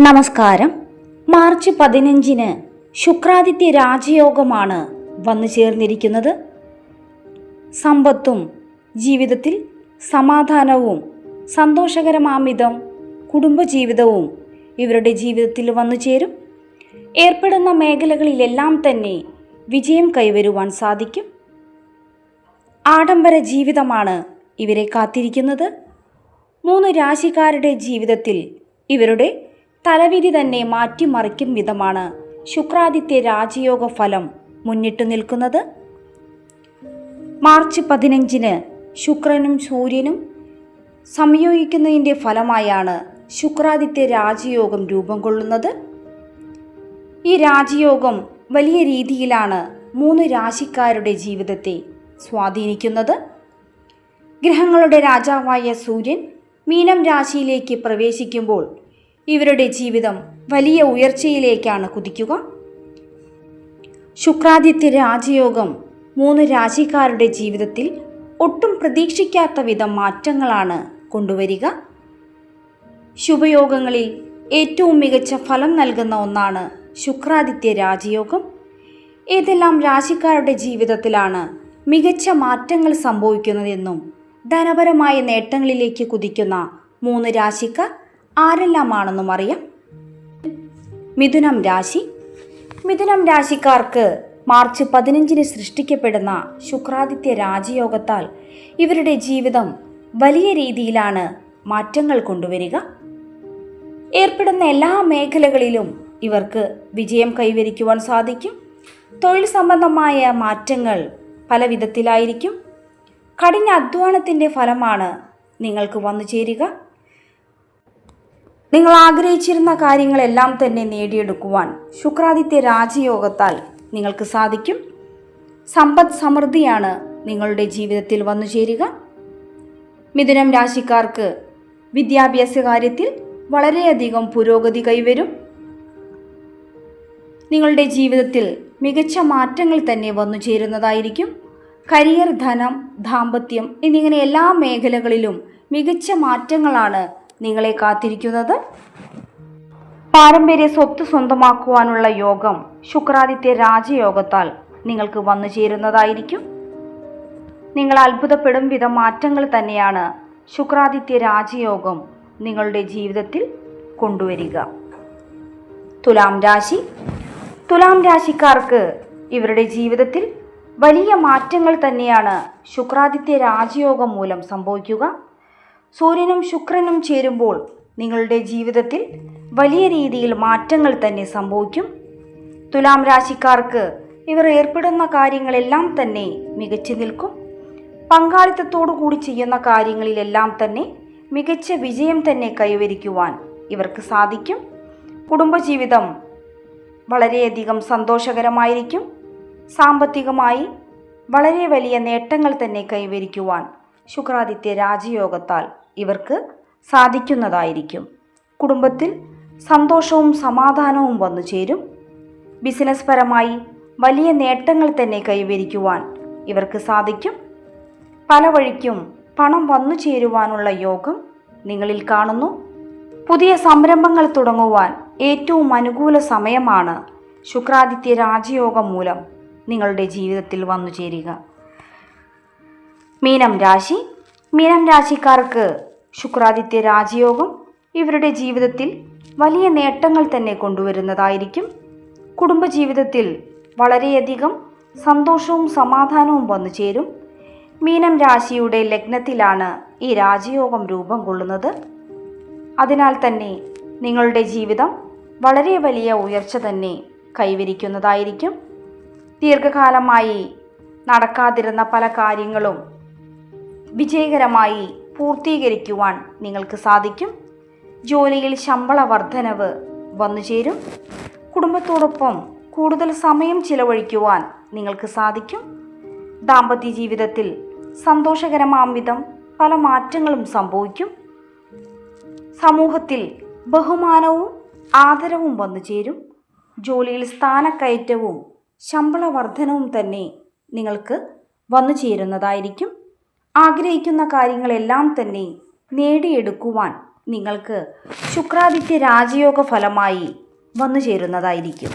നമസ്കാരം. മാർച്ച് 15 ശുക്രാദിത്യ രാജയോഗമാണ് വന്നു ചേർന്നിരിക്കുന്നത്. സമ്പത്തും ജീവിതത്തിൽ സമാധാനവും സന്തോഷകരമാമിതം കുടുംബജീവിതവും ഇവരുടെ ജീവിതത്തിൽ വന്നു ചേരും. ഏർപ്പെടുന്ന മേഖലകളിലെല്ലാം തന്നെ വിജയം കൈവരുവാൻ സാധിക്കും. ആഡംബര ജീവിതമാണ് ഇവരെ കാത്തിരിക്കുന്നത്. 3 രാശിക്കാരുടെ ജീവിതത്തിൽ ഇവരുടെ തലവിധി തന്നെ മാറ്റിമറിക്കും വിധമാണ് ശുക്രാദിത്യ രാജയോഗ ഫലം മുന്നിട്ട് നിൽക്കുന്നത്. മാർച്ച് 15 ശുക്രനും സൂര്യനും സംയോജിക്കുന്നതിൻ്റെ ഫലമായാണ് ശുക്രാദിത്യ രാജയോഗം രൂപം കൊള്ളുന്നത്. ഈ രാജയോഗം വലിയ രീതിയിലാണ് 3 രാശിക്കാരുടെ ജീവിതത്തെ സ്വാധീനിക്കുന്നത്. ഗ്രഹങ്ങളുടെ രാജാവായ സൂര്യൻ മീനം രാശിയിലേക്ക് പ്രവേശിക്കുമ്പോൾ ഇവരുടെ ജീവിതം വലിയ ഉയർച്ചയിലേക്കാണ് കുതിക്കുക. ശുക്രാദിത്യ രാജയോഗം 3 രാശിക്കാരുടെ ജീവിതത്തിൽ ഒട്ടും പ്രതീക്ഷിക്കാത്ത വിധം മാറ്റങ്ങളാണ് കൊണ്ടുവരിക. ശുഭയോഗങ്ങളിൽ ഏറ്റവും മികച്ച ഫലം നൽകുന്ന ഒന്നാണ് ശുക്രാദിത്യ രാജയോഗം. ഏതെല്ലാം രാശിക്കാരുടെ ജീവിതത്തിലാണ് മികച്ച മാറ്റങ്ങൾ സംഭവിക്കുന്നതെന്നും ധനപരമായ നേട്ടങ്ങളിലേക്ക് കുതിക്കുന്ന 3 രാശിക്കാർ ആരെല്ലാമാണെന്നും അറിയാം. മിഥുനം രാശി. മിഥുനം രാശിക്കാർക്ക് മാർച്ച് 15 സൃഷ്ടിക്കപ്പെടുന്ന ശുക്രാദിത്യ രാജയോഗത്താൽ ഇവരുടെ ജീവിതം വലിയ രീതിയിലാണ് മാറ്റങ്ങൾ കൊണ്ടുവരിക. ഏർപ്പെടുന്ന എല്ലാ മേഖലകളിലും ഇവർക്ക് വിജയം കൈവരിക്കുവാൻ സാധിക്കും. തൊഴിൽ സംബന്ധമായ മാറ്റങ്ങൾ പല വിധത്തിലായിരിക്കും. കഠിന അധ്വാനത്തിൻ്റെ ഫലമാണ് നിങ്ങൾക്ക് വന്നു ചേരുക. നിങ്ങൾ ആഗ്രഹിച്ചിരുന്ന കാര്യങ്ങളെല്ലാം തന്നെ നേടിയെടുക്കുവാൻ ശുക്രാദിത്യ രാജയോഗത്താൽ നിങ്ങൾക്ക് സാധിക്കും. സമ്പദ് സമൃദ്ധിയാണ് നിങ്ങളുടെ ജീവിതത്തിൽ വന്നു ചേരുക. മിഥുനം രാശിക്കാർക്ക് വിദ്യാഭ്യാസ കാര്യത്തിൽ വളരെയധികം പുരോഗതി കൈവരും. നിങ്ങളുടെ ജീവിതത്തിൽ മികച്ച മാറ്റങ്ങൾ തന്നെ വന്നു ചേരുന്നതായിരിക്കും. കരിയർ, ധനം, ദാമ്പത്യം എന്നിങ്ങനെ എല്ലാ മേഖലകളിലും മികച്ച മാറ്റങ്ങളാണ് നിങ്ങളെ കാത്തിരിക്കുന്നത്. പാരമ്പര്യ സ്വത്ത് സ്വന്തമാക്കുവാനുള്ള യോഗം ശുക്രാദിത്യ രാജയോഗത്താൽ നിങ്ങൾക്ക് വന്നു ചേരുന്നതായിരിക്കും. നിങ്ങൾ അത്ഭുതപ്പെടും വിധം മാറ്റങ്ങൾ തന്നെയാണ് ശുക്രാദിത്യ രാജയോഗം നിങ്ങളുടെ ജീവിതത്തിൽ കൊണ്ടുവരിക. തുലാം രാശി. തുലാം രാശിക്കാർക്ക് ഇവരുടെ ജീവിതത്തിൽ വലിയ മാറ്റങ്ങൾ തന്നെയാണ് ശുക്രാദിത്യ രാജയോഗം മൂലം സംഭവിക്കുക. സൂര്യനും ശുക്രനും ചേരുമ്പോൾ നിങ്ങളുടെ ജീവിതത്തിൽ വലിയ രീതിയിൽ മാറ്റങ്ങൾ തന്നെ സംഭവിക്കും. തുലാം രാശിക്കാർക്ക് ഇവർ ഏർപ്പെടുന്ന കാര്യങ്ങളെല്ലാം തന്നെ മികച്ചു നിൽക്കും. പങ്കാളിത്തത്തോടു കൂടി ചെയ്യുന്ന കാര്യങ്ങളിലെല്ലാം തന്നെ മികച്ച വിജയം തന്നെ കൈവരിക്കുവാൻ ഇവർക്ക് സാധിക്കും. കുടുംബജീവിതം വളരെയധികം സന്തോഷകരമായിരിക്കും. സാമ്പത്തികമായി വളരെ വലിയ നേട്ടങ്ങൾ തന്നെ കൈവരിക്കുവാൻ ശുക്രാദിത്യ രാജയോഗത്താൽ ഇവർക്ക് സാധിക്കുന്നതായിരിക്കും. കുടുംബത്തിൽ സന്തോഷവും സമാധാനവും വന്നു ചേരും. ബിസിനസ് പരമായി വലിയ നേട്ടങ്ങൾ തന്നെ കൈവരിക്കുവാൻ ഇവർക്ക് സാധിക്കും. പല വഴിക്കും പണം വന്നു ചേരുവാനുള്ള യോഗം നിങ്ങളിൽ കാണുന്നു. പുതിയ സംരംഭങ്ങൾ തുടങ്ങുവാൻ ഏറ്റവും അനുകൂല സമയമാണ് ശുക്രാദിത്യ രാജയോഗം മൂലം നിങ്ങളുടെ ജീവിതത്തിൽ വന്നു ചേരുക. മീനം രാശി. മീനം രാശിക്കാർക്ക് ശുക്രാദിത്യ രാജയോഗം ഇവരുടെ ജീവിതത്തിൽ വലിയ നേട്ടങ്ങൾ തന്നെ കൊണ്ടുവരുന്നതായിരിക്കും. കുടുംബജീവിതത്തിൽ വളരെയധികം സന്തോഷവും സമാധാനവും വന്നു ചേരും. മീനം രാശിയുടെ ലഗ്നത്തിലാണ് ഈ രാജയോഗം രൂപം കൊള്ളുന്നത്. അതിനാൽ തന്നെ നിങ്ങളുടെ ജീവിതം വളരെ വലിയ ഉയർച്ച തന്നെ കൈവരിക്കുന്നതായിരിക്കും. ദീർഘകാലമായി നടക്കാതിരുന്ന പല കാര്യങ്ങളും വിജയകരമായി പൂർത്തീകരിക്കുവാൻ നിങ്ങൾക്ക് സാധിക്കും. ജോലിയിൽ ശമ്പള വർധനവ് വന്നു ചേരും. കുടുംബത്തോടൊപ്പം കൂടുതൽ സമയം ചിലവഴിക്കുവാൻ നിങ്ങൾക്ക് സാധിക്കും. ദാമ്പത്യ ജീവിതത്തിൽ സന്തോഷകരമാം വിധം പല മാറ്റങ്ങളും സംഭവിക്കും. സമൂഹത്തിൽ ബഹുമാനവും ആദരവും വന്നു ചേരും. ജോലിയിൽ സ്ഥാനക്കയറ്റവും ശമ്പള വർധനവും തന്നെ നിങ്ങൾക്ക് വന്നു ചേരുന്നതായിരിക്കും. ആഗ്രഹിക്കുന്ന കാര്യങ്ങളെല്ലാം തന്നെ നേടിയെടുക്കുവാൻ നിങ്ങൾക്ക് ശുക്രാദിത്യ രാജയോഗ ഫലമായി വന്നു ചേരുന്നതായിരിക്കും.